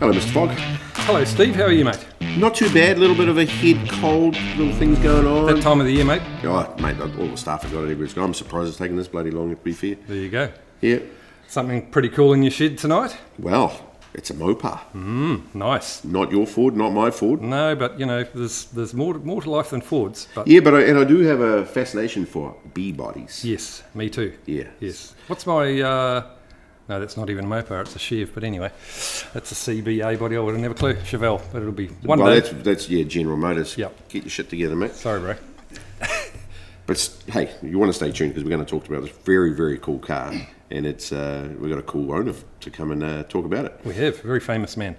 Hello, Mr. Fogg. Hello, Steve. How are you, mate? Not too bad. A little bit of a head cold, little things going on. That time of the year, mate? Oh, mate, all the staff have got it. Everybody's got it. I'm surprised it's taken this bloody long, to be fair. There you go. Yeah. Something pretty cool in your shed tonight? Well, it's a Mopar. Nice. Not your Ford, not my Ford. No, but, you know, there's more to life than Fords. But Yeah, but I do have a fascination for bee bodies. yes, me too. Yeah. Yes. What's my... No, that's not even a Mopar, it's a Chev, but anyway, that's a CBA body. I would have never clue. Chevelle, but it'll be one day. That's General Motors. Yep. Get your shit together, mate. Sorry, bro. But hey, you want to stay tuned because we're going to talk about this very, very cool car, and it's we've got a cool owner to come and talk about it. We have, a very famous man.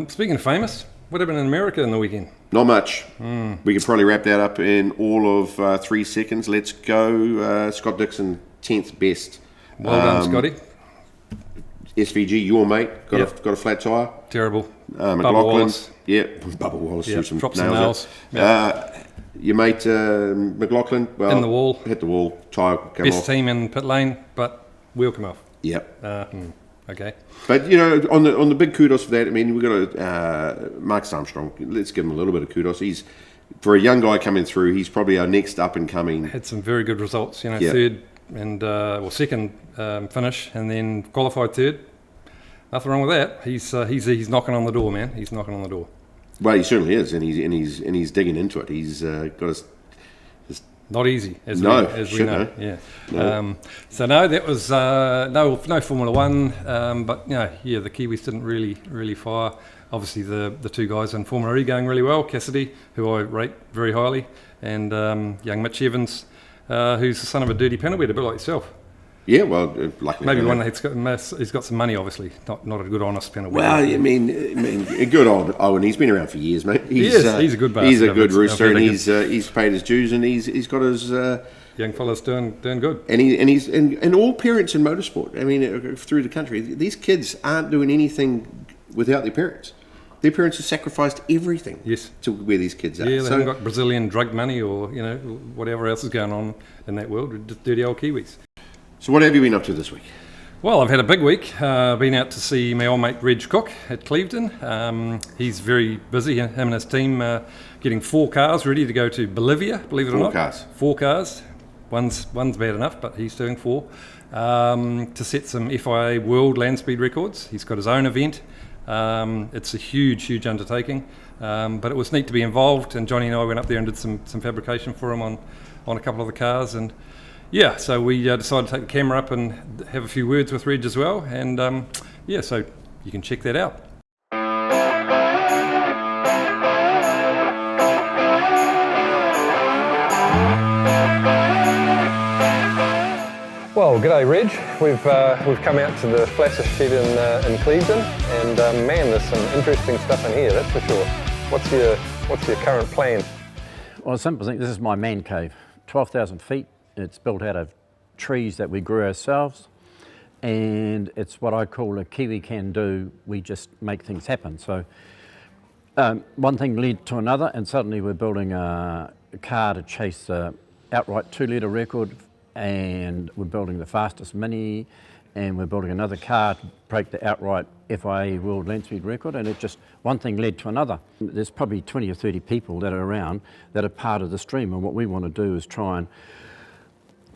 Speaking of famous, what happened in America in the weekend? Not much. We could probably wrap that up in all of 3 seconds. Let's go. Scott Dixon, 10th best. Well done, Scotty. SVG, your mate, got a flat tyre. Terrible. McLaughlin, Wallace. yeah, Bubba Wallace threw some dropped nails. some nails. Your mate McLaughlin, well, In the wall. hit the wall, tyre came Best off. team in pit lane, but wheel come off. Yep. Okay. But you know, on the big kudos for that. I mean, we've got Marcus Armstrong. Let's give him a little bit of kudos. He's, for a young guy coming through, he's probably our next up and coming. Had some very good results. You know, Yeah. third and second finish, and then qualified third. Nothing wrong with that. He's knocking on the door, man. He's knocking on the door. Well, he certainly is, and he's digging into it. He's got his Not easy, as No, we shit, know. no. Yeah. No. So no, that was no Formula One, but you know, yeah, the Kiwis didn't really fire. Obviously, the two guys in Formula E going really well. Cassidy, who I rate very highly, and young Mitch Evans, who's the son of a dirty penalty, a bit like yourself. yeah. Well, luckily Maybe one he's got some money, obviously, not a good honest penalty. Well, I mean, a good old Owen. He's been around for years, mate. He's a good bastard. He's a good rooster, and Really he's paid his dues, and he's got his. young fella's doing good. And all parents in motorsport. I mean, through the country, these kids aren't doing anything without their parents. Their parents have sacrificed everything. Yes. To where these kids are. Yeah, they haven't got Brazilian drug money or you know whatever else is going on in that world. Just dirty old Kiwis. So what have you been up to this week? Well, I've had a big week. Been out to see my old mate Reg Cook at Clevedon. He's very busy, him and his team, getting 4 cars ready to go to Bolivia, believe it or not. 4 cars. 4 cars. One's bad enough, but he's doing 4. To set some FIA World Land Speed records. He's got his own event. It's a huge undertaking, but it was neat to be involved, and Johnny and I went up there and did some fabrication for him on a couple of the cars, and yeah, so we decided to take the camera up and have a few words with Reg as well, and yeah, so you can check that out. Well, g'day Reg. We've come out to the Flasher shed in Clevedon, and man, there's some interesting stuff in here, that's for sure. What's your current plan? Well, a simple thing. This is my man cave, 12,000 feet. It's built out of trees that we grew ourselves, and it's what I call a Kiwi can do. We just make things happen. So one thing led to another, and suddenly we're building a car to chase the outright 2-litre record, and we're building the fastest Mini, and we're building another car to break the outright FIA World Land Speed record, and it just, one thing led to another. There's probably 20 or 30 people that are around that are part of the stream, and what we want to do is try and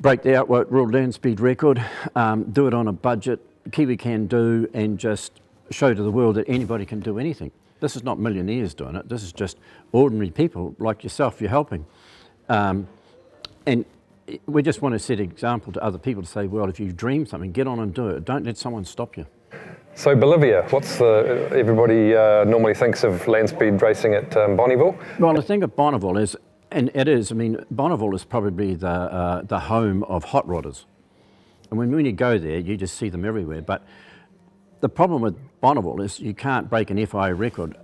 break the outright World Land Speed record, do it on a budget, Kiwi can do, and just show to the world that anybody can do anything. This is not millionaires doing it, this is just ordinary people like yourself, you're helping. And we just want to set an example to other people to say, well, if you dream something, get on and do it. Don't let someone stop you. So Bolivia, everybody normally thinks of land speed racing at Bonneville? Well, the thing of Bonneville is, and it is, I mean, Bonneville is probably the home of hot rodders. And when you go there, you just see them everywhere. But the problem with Bonneville is you can't break an FIA record.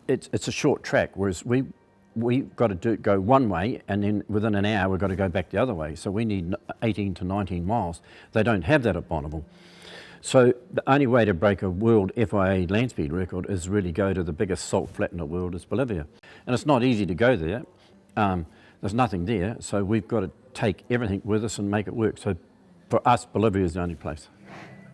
It's a short track, whereas we've got to go one way, and then within an hour we've got to go back the other way. So we need 18 to 19 miles. They don't have that at Bonneville. So the only way to break a world FIA land speed record is really go to the biggest salt flat in the world, is Bolivia. And it's not easy to go there. There's nothing there, so we've got to take everything with us and make it work. So for us, Bolivia is the only place.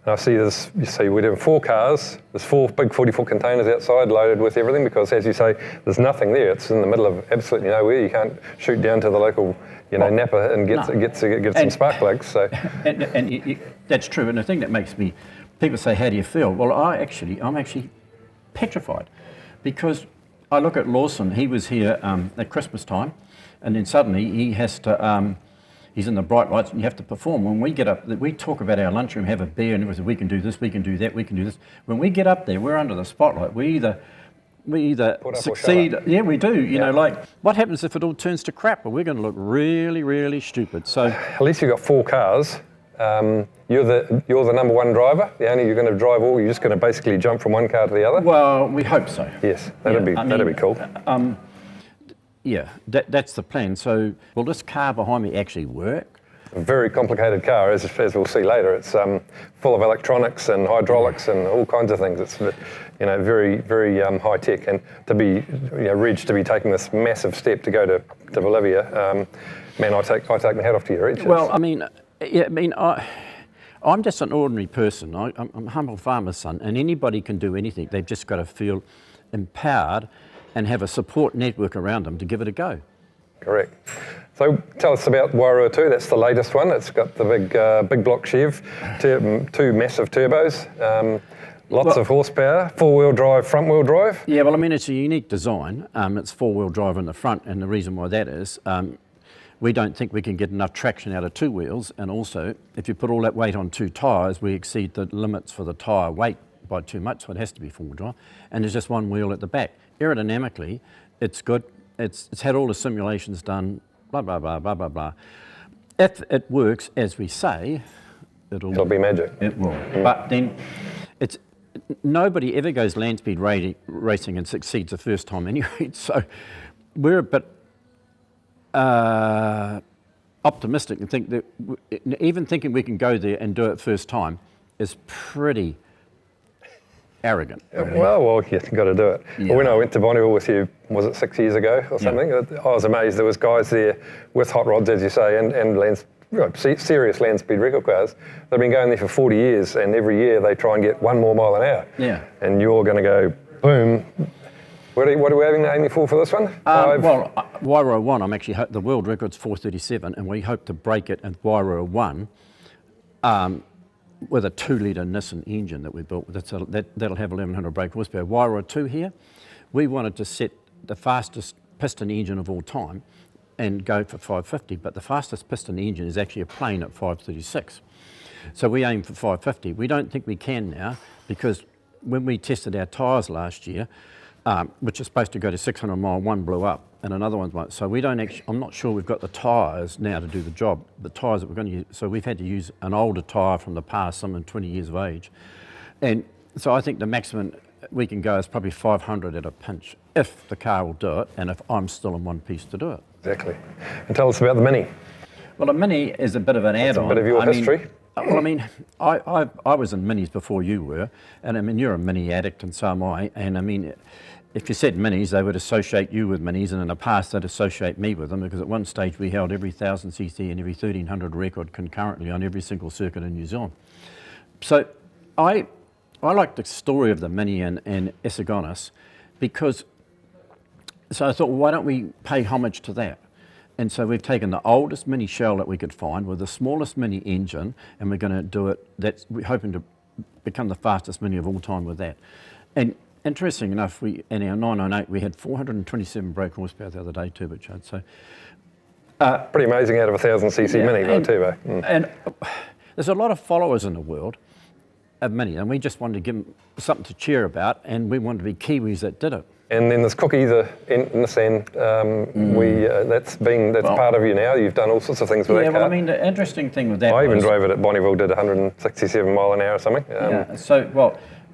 And I see this, you see we're doing 4 cars, there's 4 big 40-foot containers outside loaded with everything because, as you say, there's nothing there. It's in the middle of absolutely nowhere. You can't shoot down to the local, Napa and get some spark plugs. So. And that's true. And the thing that makes me, people say, how do you feel? Well, I'm actually petrified because I look at Lawson. He was here at Christmas time, and then suddenly he has to, he's in the bright lights and you have to perform. When we get up, we talk about our lunchroom, have a beer, and we say, we can do this, we can do that, we can do this. When we get up there, we're under the spotlight. We either succeed, yeah, we do. You know, like, what happens if it all turns to crap? Well, we're going to look really, really stupid. So at least you've got 4 cars. You're the number 1 driver. You're going to drive all. You're just going to basically jump from one car to the other. Well, we hope so. Yes, that'd be cool. Yeah, that's the plan. So, will this car behind me actually work? A very complicated car, as we'll see later. It's full of electronics and hydraulics and all kinds of things. It's very, very high tech. And to be Reg to be taking this massive step to go to Bolivia, man, I take my hat off to you, Reg. Well, I'm just an ordinary person. I'm a humble farmer's son, and anybody can do anything. They've just got to feel empowered and have a support network around them to give it a go. Correct. So tell us about Wairua 2. That's the latest one. It's got the big block Chev, 2 massive turbos, lots of horsepower, 4-wheel drive, front-wheel drive. Yeah, well, it's a unique design. It's 4-wheel drive in the front, and the reason why that is, we don't think we can get enough traction out of 2 wheels, and also, if you put all that weight on 2 tyres, we exceed the limits for the tyre weight by too much, so it has to be 4-wheel drive, and there's just 1 wheel at the back. Aerodynamically, it's good. It's had all the simulations done, blah, blah, blah, blah, blah, blah. If it works, as we say, it'll be magic. It will. But then, nobody ever goes land speed racing and succeeds the first time anyway, so we're a bit optimistic and think that even thinking we can go there and do it first time is pretty arrogant. Well, you've got to do it. Yeah. Well, when I went to Bonneville with you, was it 6 years ago or something? Yeah. I was amazed. There was guys there with hot rods, as you say, and serious land speed record cars. They've been going there for 40 years, and every year they try and get 1 more mile an hour. Yeah. And you're going to go boom. What are we aiming for this one? Wairua 1, I'm actually the world record's 4:37, and we hope to break it at Wairua 1 with a 2-litre Nissan engine that we built. That'll have 1,100 brake horsepower. Wairua 2 here, we wanted to set the fastest piston engine of all time and go for 550, but the fastest piston engine is actually a plane at 536. So we aim for 550. We don't think we can now because when we tested our tyres last year, which is supposed to go to 600 mile, one blew up and another one's like, so we don't actually, I'm not sure we've got the tyres now to do the job, the tyres that we're going to use, so we've had to use an older tyre from the past, some in 20 years of age. And so I think the maximum we can go is probably 500 at a pinch, if the car will do it and if I'm still in one piece to do it. Exactly. And tell us about the Mini. Well, the Mini is a bit of an add-on. A bit of your history. I was in Minis before you were, and you're a Mini addict and so am I, and if you said Minis, they would associate you with Minis, and in the past they'd associate me with them because at one stage we held every 1000cc and every 1300 record concurrently on every single circuit in New Zealand. So I like the story of the Mini and Esigonis because, so I thought, well, why don't we pay homage to that? And so we've taken the oldest Mini shell that we could find with the smallest Mini engine, and we're going to do it, we're hoping to become the fastest Mini of all time with that. And interesting enough, in our 998 we had 427 brake horsepower the other day, turbocharged. So pretty amazing out of a 1000cc Mini by turbo. And there's a lot of followers in the world of Mini, and we just wanted to give them something to cheer about, and we wanted to be Kiwis that did it. And then there's Cookie, in this end, that's part of you now. You've done all sorts of things with that car. Yeah, well, the interesting thing with that I even drove it at Bonneville, did 167 mile an hour or something.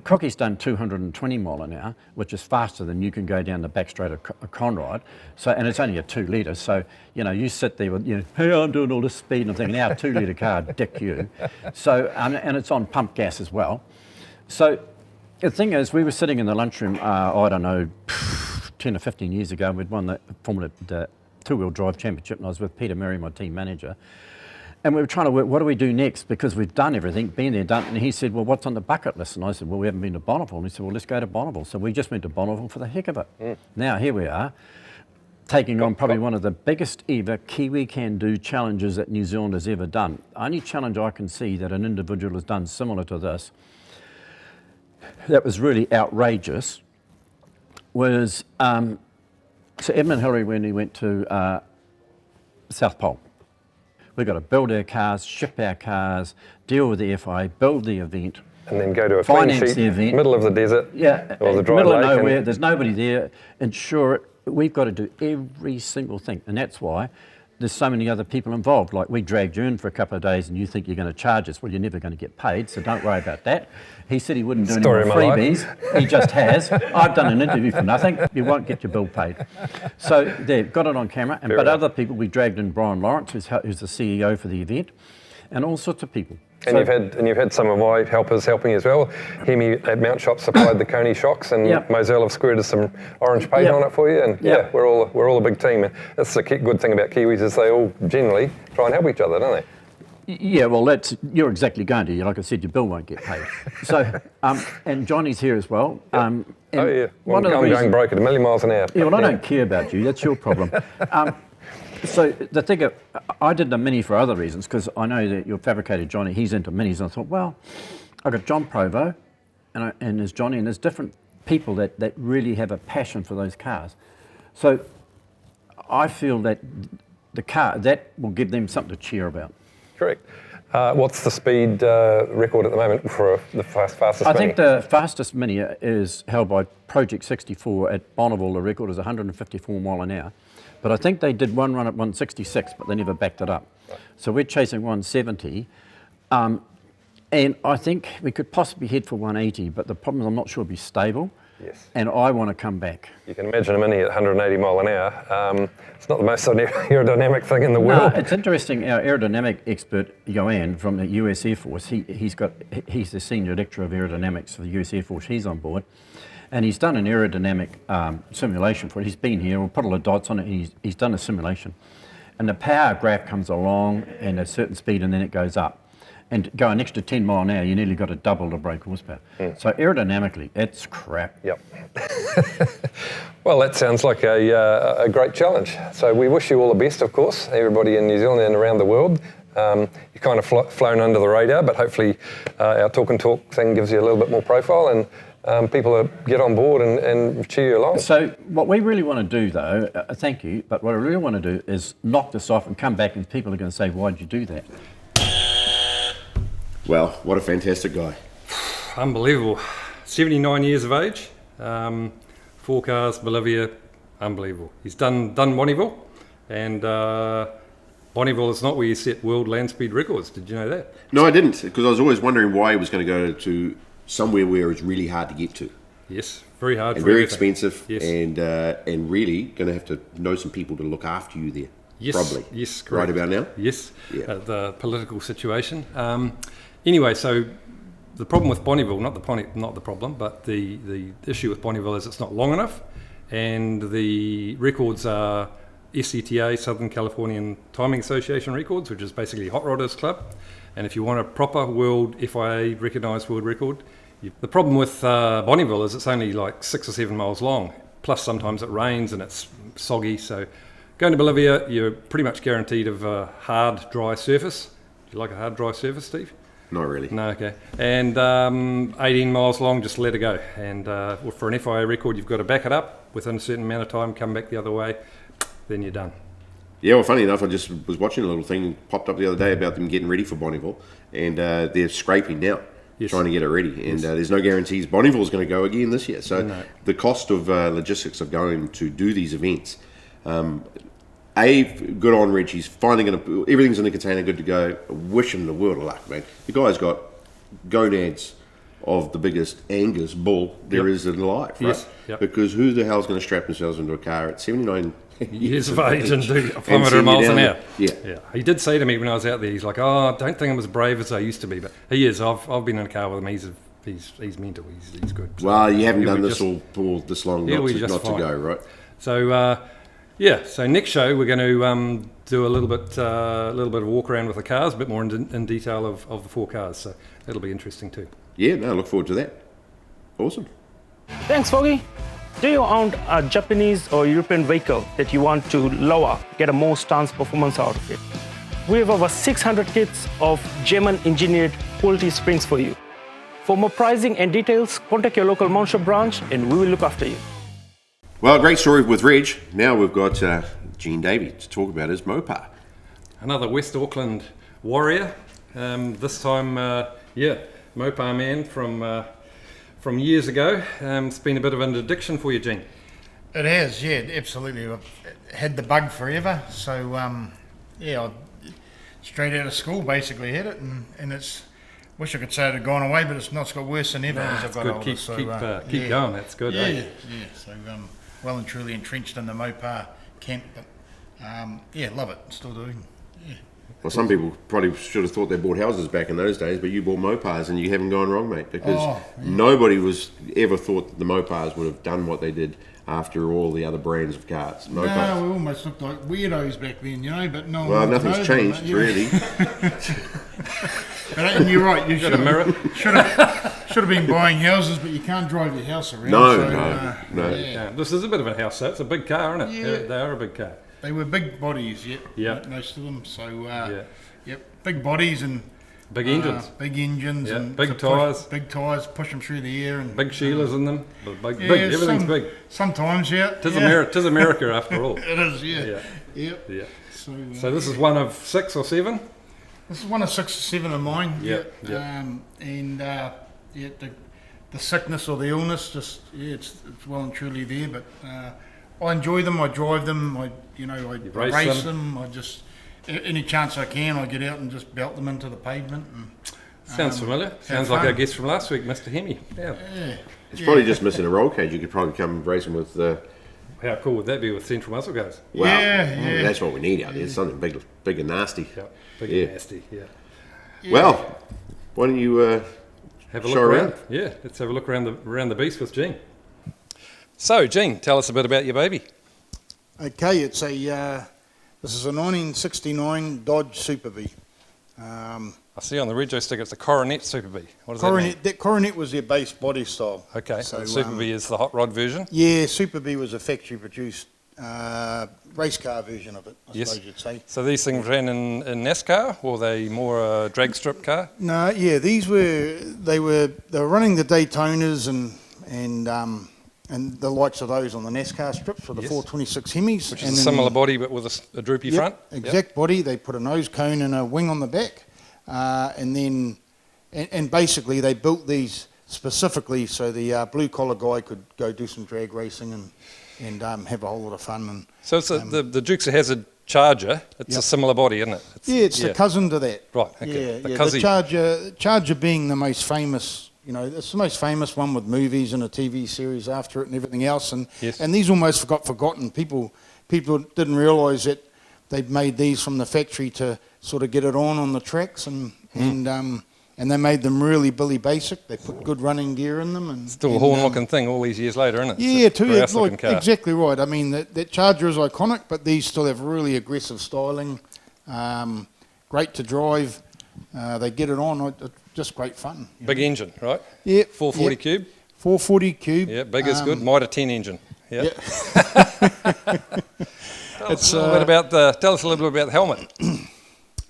Cookie's done 220 mile an hour, which is faster than you can go down the back straight of Conrad. So, and it's only a 2 litre. So, you sit there with, hey, I'm doing all this speed, and I'm thinking, our 2 litre car, dick you. So, and it's on pump gas as well. So, the thing is, we were sitting in the lunchroom, I don't know, 10 or 15 years ago, we'd won the 2-wheel drive championship, and I was with Peter Murray, my team manager. And we were trying to work, what do we do next? Because we've done everything, been there, done. And he said, well, what's on the bucket list? And I said, well, we haven't been to Bonneville. And he said, well, let's go to Bonneville. So we just went to Bonneville for the heck of it. Now here we are, taking on probably one of the biggest ever Kiwi can-do challenges that New Zealand has ever done. Only challenge I can see that an individual has done similar to this, that was really outrageous, was Sir Edmund Hillary when he went to South Pole. We've got to build our cars, ship our cars, deal with the FIA, build the event. And then go to a clean sheet, middle of the desert, or the dry middle lake. of nowhere, there's nobody there, ensure it. We've got to do every single thing. And that's why there's so many other people involved. Like we dragged you in for a couple of days and you think you're going to charge us. Well, you're never going to get paid, so don't worry about that. He said he wouldn't do any more freebies. He just has. I've done an interview for nothing. You won't get your bill paid. So they've got it on camera. But other people, we dragged in Brian Lawrence, who's the CEO for the event, and all sorts of people. And you've had some of my helpers helping as well. Hemi at Mount Shop supplied the Coney shocks, and Moselle have squirted some orange paint on it for you. And we're all a big team. And that's the good thing about Kiwis is they all generally try and help each other, don't they? Yeah, well, you're exactly going to. Like I said, your bill won't get paid. So, and Johnny's here as well. Well, I'm going broke at 1,000,000 miles an hour. Yeah, well, I don't care about you. That's your problem. So the thing, I did the Mini for other reasons because I know that your fabricator Johnny, he's into Minis, and I thought, well, I got John Provo, and there's Johnny, and there's different people that really have a passion for those cars. So I feel that the car that will give them something to cheer about. Correct. What's the speed record at the moment for the fastest Mini? I think the fastest Mini is held by Project 64 at Bonneville. The record is 154 mile an hour. But I think they did one run at 166, but they never backed it up. Right. So we're chasing 170. And I think we could possibly head for 180, but the problem is I'm not sure it'll be stable. Yes. And I want to come back. You can imagine a Mini at 180 mile an hour. It's not the most aerodynamic thing in the world. No, it's interesting. Our aerodynamic expert, Joanne, from the US Air Force, he's the senior lecturer of aerodynamics for the US Air Force. He's on board. And he's done an aerodynamic simulation for it. He's been here, we'll put a lot of dots on it, and he's done a simulation. And the power graph comes along and a certain speed and then it goes up. And going an extra 10 mile an hour, you nearly got to double the brake horsepower. So aerodynamically, it's crap. Yep. Well, that sounds like a great challenge. So we wish you all the best, of course, everybody in New Zealand and around the world. You're kind of flown under the radar, but hopefully our Talk and Talk thing gives you a little bit more profile and people get on board and cheer you along. So what we really want to do, though, thank you, but what I really want to do is knock this off and come back and people are going to say, why did you do that? Well, what a fantastic guy. Unbelievable. 79 years of age, 4 cars, Bolivia, unbelievable. He's done Bonneville, and Bonneville is not where you set world land speed records. Did you know that? No, I didn't, because I was always wondering why he was going to go to somewhere where it's really hard to get to. Yes, very hard. And very expensive, yes. And really going to have to know some people to look after you there. Yes, probably. Yes, correct. Right about now? Yes, yeah. The political situation. Anyway, so the problem with Bonneville, not the problem, but the issue with Bonneville is it's not long enough, and the records are SCTA, Southern Californian Timing Association records, which is basically a Hot Rodders Club. And if you want a proper world FIA recognised world record, the problem with Bonneville is it's only like 6 or 7 miles long. Plus sometimes it rains and it's soggy. So going to Bolivia, you're pretty much guaranteed of a hard, dry surface. Do you like a hard, dry surface, Steve? Not really. No, okay. And 18 miles long, just let it go. And for an FIA record, you've got to back it up within a certain amount of time, come back the other way, then you're done. Yeah, well, funny enough, I just was watching a little thing popped up the other day about them getting ready for Bonneville, and they're scraping now, yes. Trying to get it ready. And yes. There's no guarantees Bonneville's going to go again this year. So no. The cost of logistics of going to do these events, good on Reg. He's finally going to, everything's in the container, good to go. I wish him the world of luck, man. The guy's got gonads of the biggest Angus bull there is in life, right? Yes. Yep. Because who the hell's going to strap themselves into a car at 79 years of age and do 500 miles an hour? Yeah. He did say to me when I was out there, he's like, "Oh, I don't think I'm as brave as I used to be," but he is. I've been in a car with him. He's mental. He's good. So well, you haven't done this all this long not to go, right? So. So next show we're going to do a little bit of walk around with the cars, a bit more in detail of the 4 cars. So that'll be interesting too. Yeah, no, look forward to that. Awesome. Thanks, Foggy. Do you own a Japanese or European vehicle that you want to lower, get a more stance performance out of it? We have over 600 kits of German-engineered quality springs for you. For more pricing and details, contact your local mount shop branch and we will look after you. Well, great story with Reg. Now we've got Gene Davy to talk about his Mopar. Another West Auckland warrior. This time, Mopar man from years ago. It's been a bit of an addiction for you, Gene. It has, yeah, absolutely. I've had the bug forever, so I straight out of school basically had it, and it's. Wish I could say it had gone away, but it's not. It's got worse than ever as I've got older. Keep going. That's good. Yeah. So well and truly entrenched in the Mopar camp, but love it. Still doing. Yeah. Well, some people probably should have thought they bought houses back in those days, but you bought Mopars and you haven't gone wrong, mate, because nobody was ever thought that the Mopars would have done what they did after all the other brands of cars. No, we almost looked like weirdos back then, but no. Well, nothing's changed, really. And you're right. You should have been buying houses, but you can't drive your house around. No. Yeah. This is a bit of a house, though. It's a big car, isn't it? Yeah. They are a big car. They were big bodies, most of them. So, big bodies and big engines. And big tyres. Big tyres, push them through the air. And big Sheilas in them. Big, everything's big. Sometimes, Tis America after all. It is, yeah. So this is one of 6 or 7? This is one of 6 or 7 of mine. The sickness or the illness, it's well and truly there. But I enjoy them. I drive them. I race them. I just any chance I can, I get out and just belt them into the pavement. And, sounds familiar. Sounds like our guest from last week, Mr. Hemi. Yeah. It's probably just missing a roll cage. You could probably come racing with. How cool would that be with central muscle cars? Wow. That's what we need out there. Something big and nasty. Yeah. Big and nasty. Yeah. Well, why don't you have a look around? Yeah, let's have a look around the beast with Gene. So, Gene, tell us a bit about your baby. Okay, it's this is a 1969 Dodge Superbee. I see on the rego sticker it's a Coronet Superbee. What does Coronet, that mean? that Coronet was their base body style. Okay, so Superbee is the hot rod version? Yeah, Superbee was a factory produced race car version of it, I suppose you'd say. So these things ran in NASCAR, or were they more a drag strip car? No, they were running the Daytonas and the likes of those on the NASCAR strips for the 426 Hemis. Which is a similar body but with a droopy front? Exact body. They put a nose cone and a wing on the back. And basically they built these specifically so the blue collar guy could go do some drag racing and have a whole lot of fun. And so it's the Dukes of Hazzard Charger. It's a similar body, isn't it? It's the cousin to that. Right. Okay. The Charger being the most famous. It's the most famous one with movies and a TV series after it and everything else. And these almost got forgotten. People didn't realise that they'd made these from the factory to sort of get it on the tracks, and they made them really Billy Basic. They put good running gear in them. And still a horn-looking thing all these years later, isn't it? Yeah, exactly right. I mean, that Charger is iconic, but these still have really aggressive styling. Great to drive. They get it on. Just great fun. Big engine, right? Yeah. 440 cube? 440 cube. Yeah, big is good. Mitre 10 engine. Yeah. Tell us a little bit about the helmet.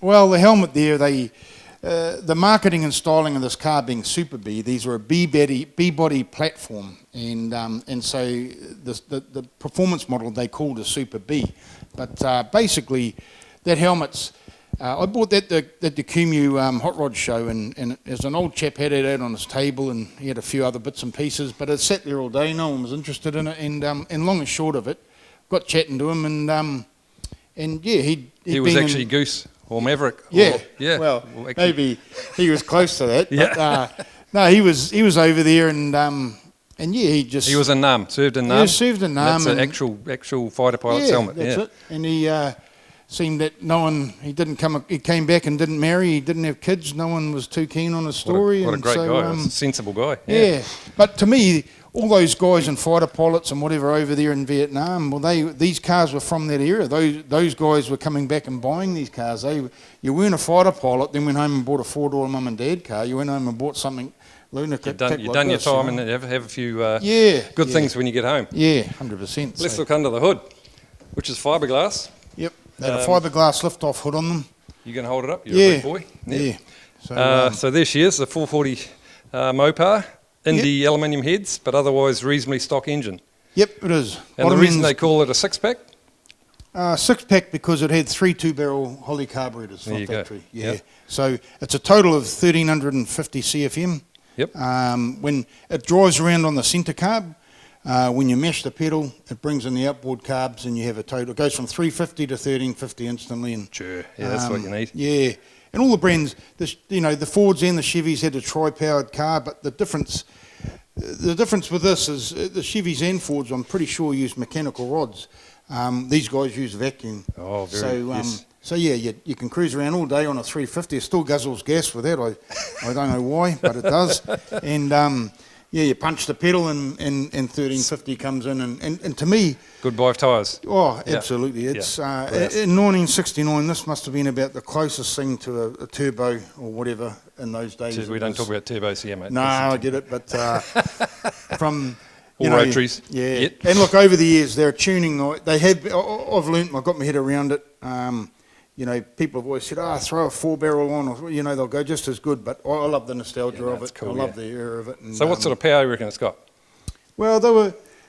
Well, the helmet there, the marketing and styling of this car being Superbee, these were a B-body platform, and so the performance model they called a Superbee. But basically, that helmet's I bought that at the Kumu Hot Rod Show, and as an old chap had it out on his table, and he had a few other bits and pieces, but it sat there all day. No one was interested in it, and long and short of it, got chatting to him, and he was actually Goose or Maverick. Well, maybe he was close to that. But, no, he was over there, and he was in NAM, served in NAM. Yeah, served in NAM. That's an actual fighter pilot's helmet. That's it. And he seemed that he came back and didn't marry, he didn't have kids, no one was too keen on his story. What a great guy, a sensible guy. Yeah, but to me, all those guys and fighter pilots and whatever over there in Vietnam, well, these cars were from that era. Those guys were coming back and buying these cars. You weren't a fighter pilot, then went home and bought a 4-door mum and dad car. You went home and bought something lunatic. You've done your time and have a few good things when you get home. Yeah, 100%. Let's look under the hood, which is fiberglass. Yep, they had a fiberglass lift-off hood on them. You can hold it up. You're a big boy. Yeah. So there she is, the 440 Mopar. Indy aluminium heads, but otherwise reasonably stock engine. Yep, it is. And the reason they call it a 6-pack? 6-pack because it had 3 2-barrel Holly carburetors from factory. Yeah. Yep. So it's a total of 1,350 CFM. Yep. When it drives around on the centre carb, when you mash the pedal, it brings in the outboard carbs, and you have a total. It goes from 350 to 1,350 instantly. And sure. Yeah, that's what you need. Yeah. And all the brands, the Fords and the Chevys had a tri-powered car, but the difference with this is the Chevys and Fords, I'm pretty sure, use mechanical rods. These guys use vacuum. Oh, very. So yeah, you can cruise around all day on a 350. It still guzzles gas with that. I don't know why, but it does. And you punch the pedal and 1350 comes in. And to me... Goodbye tyres. Oh, absolutely. It's in 1969, this must have been about the closest thing to a turbo or whatever in those days. We don't talk about turbos here, mate. No, I get it, but from... All rotaries. Yeah. Yep. And look, over the years, they're tuning... I've learnt, I've got my head around it. People have always said, throw a 4-barrel on, or, they'll go just as good, but I love the nostalgia of it. Cool, I love the era of it. And, so what sort of power do you reckon it's got? Well,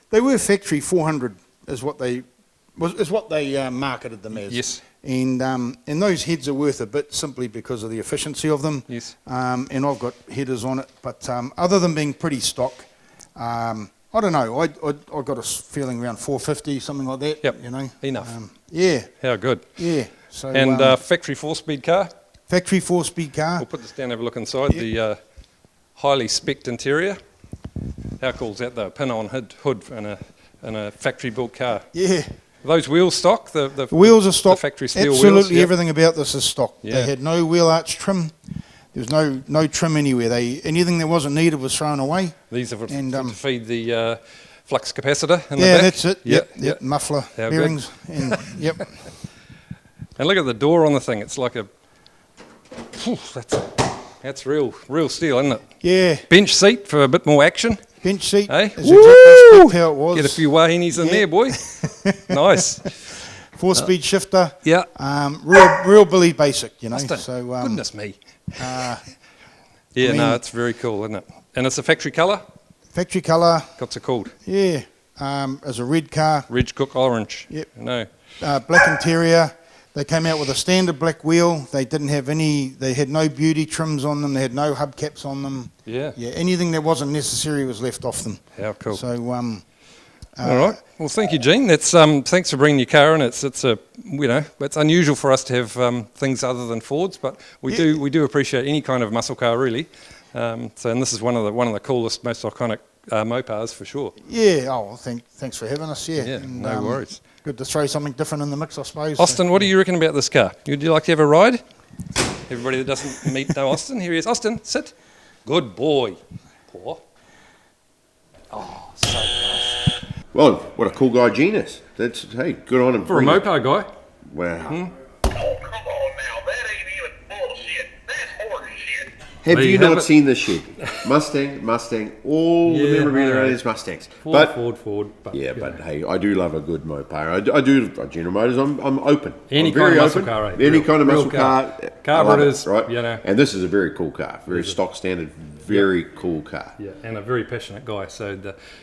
they were factory 400 is what they marketed them as. Yes. And those heads are worth a bit simply because of the efficiency of them. Yes. And I've got headers on it, but other than being pretty stock, I don't know. I got a feeling around 450, something like that. Yep. Enough. Yeah. How good. Yeah. So, and factory 4-speed car? Factory 4-speed car. We'll put this down, have a look inside. The highly spec'd interior. How cool is that though? Pin-on hood in a factory-built car. Yeah. Are those wheels stock? The wheels are stock. The factory steel Absolutely wheels? Yep. Everything about this is stock. Yeah. They had no wheel arch trim. There was no trim anywhere. Anything that wasn't needed was thrown away. These are to feed the flux capacitor in the back? Yeah, that's it. Yep. Muffler, How bearings. And, yep. And look at the door on the thing. It's like that's real steel, isn't it? Yeah. Bench seat for a bit more action. Bench seat. Hey? Is exactly how it was. Get a few wahinis in there, boy. Nice. 4-speed shifter. Yeah. Real Billy basic, So, goodness me. It's very cool, isn't it? And it's a factory colour? Factory colour. What's it called? Yeah. As a red car. Reg Cook orange. Yep. No. Black interior. They came out with a standard black wheel. They didn't have they had no beauty trims on them. They had no hubcaps on them. Yeah. Yeah. Anything that wasn't necessary was left off them. How cool. So, all right. Well, thank you, Gene. That's thanks for bringing your car in. It's it's unusual for us to have things other than Fords, but we do appreciate any kind of muscle car really. And this is one of the coolest, most iconic Mopars for sure. Yeah. Oh, well, thanks for having us. Yeah. Yeah. And, no worries. Good to throw something different in the mix, I suppose. Austin, what do you reckon about this car? Would you like to have a ride? Everybody that doesn't know Austin, here he is. Austin, sit. Good boy. Poor. Oh, so nice. Well, what a cool guy Gene is. Hey, good on him. For a Mopar guy. Wow. Oh, come on now. That ain't even bullshit. That's horse shit. Have There you you have not it. seen this shed? Mustang, all the memorabilia no. is Mustangs. Ford. But, But hey, I do love a good Mopar. I do. General Motors, I'm open. Any I'm very kind of muscle open. car, right? Any Real- kind of real muscle car. Carburetors, I love it, right? you know. And this is a very cool car. Very stock standard, very cool car. Yeah, and a very passionate guy. So,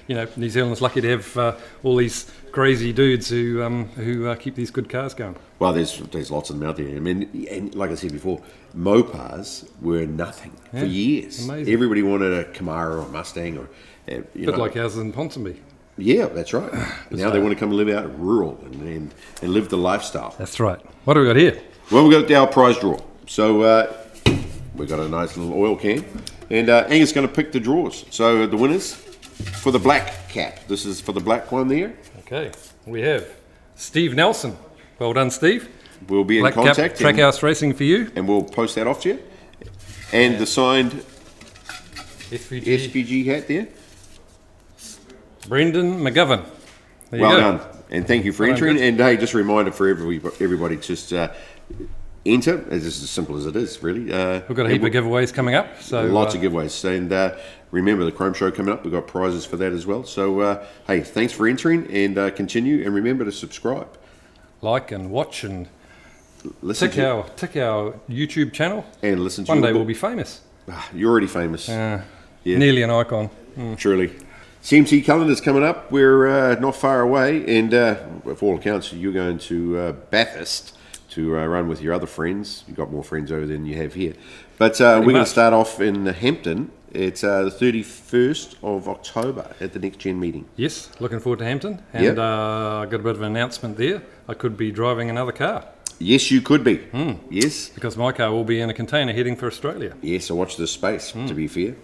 New Zealand's lucky to have all these crazy dudes who keep these good cars going. Well, there's lots of them out there. I mean, and like I said before, Mopars were nothing for years. Amazing. Everybody wanted a Camaro or a Mustang or, Bit like ours in Ponsonby. Yeah, that's right. Now they want to come and live out rural and live the lifestyle. That's right. What do we got here? Well, we've got our prize draw. So we've got a nice little oil can. And Angus is going to pick the draws. So the winners for the black cap. This is for the black one there. Okay, we have Steve Nelson. Well done, Steve. We'll be in Black contact. Cap, Trackhouse Racing for you. And we'll post that off to you. And the signed SVG. SPG hat there. Brendan McGovern. There you Well go. done. And thank you for Well done, entering. Chris. And hey, just a reminder for everybody, just enter. It's just as simple as it is, really. We've got a heap of giveaways coming up. So Lots of giveaways. And remember the Chrome Show coming up. We've got prizes for that as well. So, hey, thanks for entering and continue. And remember to subscribe. like and watch and Listen tick our YouTube channel. and listen to One your day book. we'll be famous. You're already famous. Yeah. Nearly an icon. Truly. CMC calendar's coming up. We're not far away, and for all accounts, you're going to Bathurst to run with your other friends. You've got more friends over than you have here. But we're going to start off in Hampton. It's the 31st of October at the Next Gen meeting. Yes, looking forward to Hampton. And Yep. I got a bit of an announcement there. I could be driving another car Yes, you could be. Yes. because my car will be in a container heading for Australia. Yes, I watch this space, to be fair.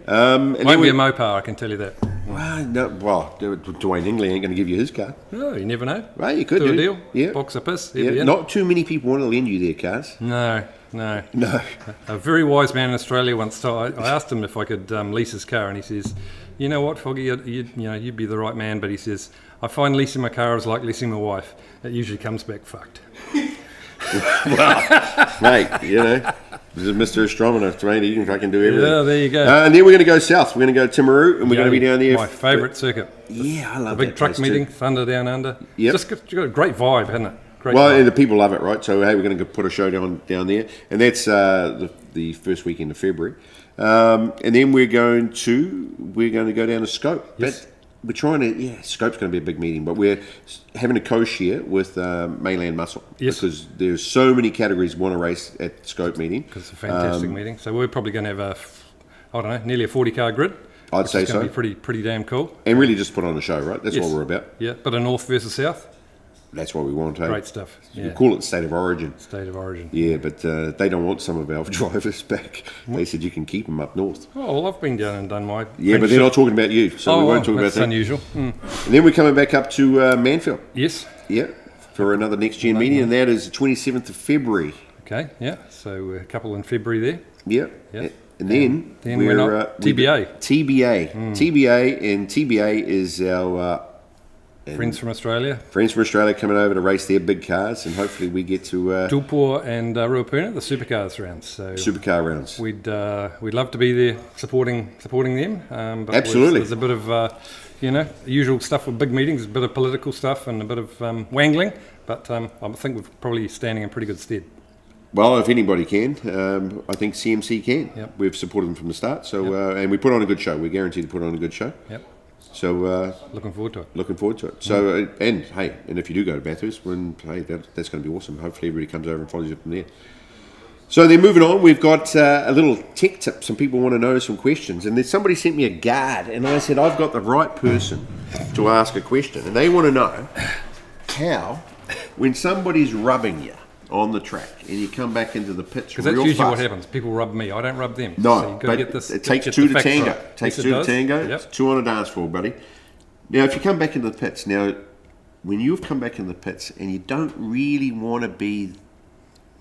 Won't be a Mopar, I can tell you that. Dwayne Hingley ain't going to give you his car. Oh, you never know. Right, you could Do do. a deal. Yeah. Box of piss. Yeah. Yeah. Not too many people want to lend you their cars. No. No. A very wise man in Australia once told, I asked him if I could lease his car, and he says, "You know what, Foggy, you'd be the right man." But he says, "I find leasing my car is like leasing my wife. It usually comes back fucked." Mate, this is Mr. Astronomer, mate. You can fucking do everything. Yeah, there you go. And then we're going to go south. We're going to go to Timaru, and we're going to be down there. My favourite circuit. Yeah, I love The big that truck place meeting, too. Thunder Down Under. Yep. Just got a great vibe, hasn't it? Great Well, vibe. and the people love it, right? So, hey, we're going to put a show down there, and that's the first weekend of February. And then we're going to go down to Scope. Yes. But we're trying to, Scope's going to be a big meeting, but we're having a co-share with Mainland Muscle. Yes. Because there's so many categories want to race at the Scope meeting. It's a fantastic meeting. So we're probably going to have nearly a 40-car grid. I'd say It's going so. to be pretty damn cool. And really just put on a show, right? That's Yes. what we're about. Yeah, but a north versus south, That's what we want, hey? great stuff. We Yeah. call it State of Origin. State of origin. Yeah, but they don't want some of our drivers back. They said you can keep them up north. Oh, well, I've been down and done my. Yeah, but they're not talking about you, so we won't talk about that's that. unusual. And then we're coming back up to Manfield, Yes. yeah, for another Next Gen meeting, and that is the 27th of February. Okay. Yeah. So a couple in February there. Yeah. Yeah. And then, Then we're not TBA. TBA is our Friends from Australia, friends from Australia coming over to race their big cars, and hopefully we get to Tupor and Ruapuna, the supercars rounds. So supercar rounds. we'd love to be there supporting them. But Absolutely. there's a bit of usual stuff with big meetings, a bit of political stuff and a bit of wangling. But I think we're probably standing in pretty good stead. Well, if anybody can, I think CMC can. Yep. We've supported them from the start, so and we put on a good show. We're guaranteed to put on a good show. Yep. So Looking forward to it. looking forward to it. So and if you do go to Bathurst, that's going to be awesome. Hopefully everybody comes over and follows you from there. So then moving on, we've got a little tech tip. Some people want to know some questions, and then somebody sent me a guard, and I said I've got the right person to ask a question, and they want to know how when somebody's rubbing you on the track and you come back into the pits Because real that's usually fast. what happens. People rub me. I don't rub them. No, so you've got but to get this. it takes get two the to facts tango. right. It takes Yes, two to does. tango. Yep. It's two on a dance floor, buddy. Now, if you come back into the pits, when you've come back in the pits and you don't really want to be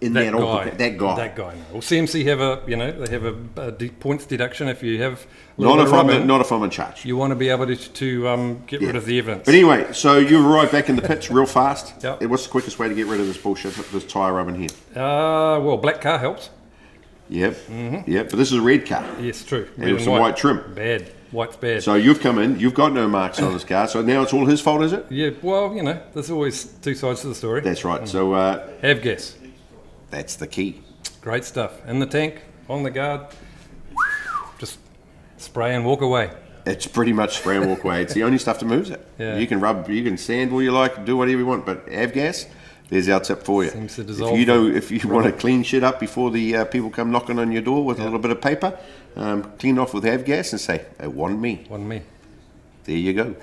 in that guy. that guy. That guy. No. Well, CMC have they have a points deduction if you have a Not little bit of if rubbing. not if I'm in charge. You want to be able to get rid of the evidence. But anyway, so you arrive back in the pits real fast. Yep. What's the quickest way to get rid of this bullshit, this tyre rubbing here? Well, black car helps. Yep. Yep. But this is a red car. Yes, true. And with some white trim. Bad. White's bad. So you've come in, you've got no marks on this car, so now it's all his fault, is it? Yeah, well, there's always two sides to the story. That's right. So Have gas. that's the key. Great stuff. In the tank, on the guard. Just spray and walk away. It's pretty much spray and walk away. It's the only stuff that moves it. Yeah. You can rub, you can sand all you like, do whatever you want, but avgas, there's our tip for you. Seems to If dissolve you want to clean shit up before the people come knocking on your door with a little bit of paper, clean off with avgas and say, "It wasn't me." Wasn't me. There you go.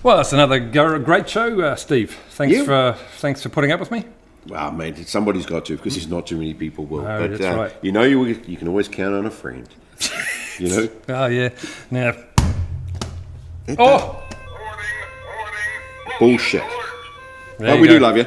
Well, that's another great show, Steve. Thanks for putting up with me. Well, mate, somebody's got to because there's not too many people will. No, but that's right. you can always count on a friend. Oh yeah. Now. That Oh. bullshit. There But you we go. do love you.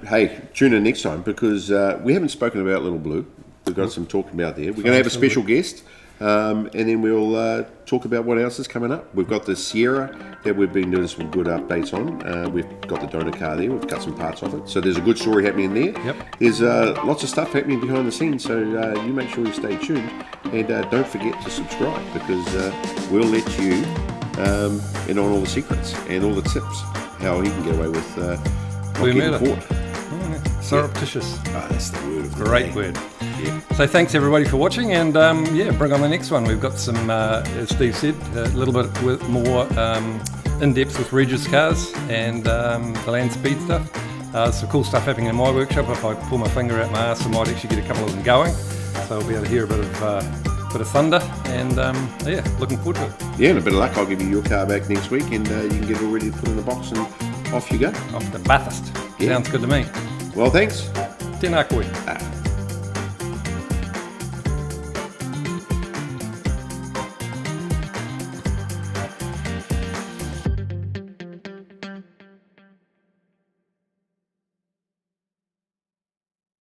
Hey, tune in next time because we haven't spoken about Little Blue. We've got some talking about there. We're going to have a special guest. and then we'll talk about what else is coming up. We've got the Sierra that we've been doing some good updates on. We've got the donor car there. We've cut some parts off it. So there's a good story happening there. Yep. There's lots of stuff happening behind the scenes, so you make sure you stay tuned. And don't forget to subscribe, because we'll let you in on all the secrets and all the tips how he can get away with not getting caught. Surreptitious. Oh, that's the word of the Great day. word. Yeah. So thanks everybody for watching, and bring on the next one. We've got some, as Steve said, a little bit more in depth with Reg's cars and the land speed stuff. Some cool stuff happening in my workshop. If I pull my finger out my ass, I might actually get a couple of them going. So we'll be able to hear a bit of thunder, and looking forward to it. Yeah, and a bit of luck, I'll give you your car back next week, and you can get it all ready to put in the box, and off you go. Off to Bathurst. Yeah. Sounds good to me. Well, thanks. Tēnā koe. Ah.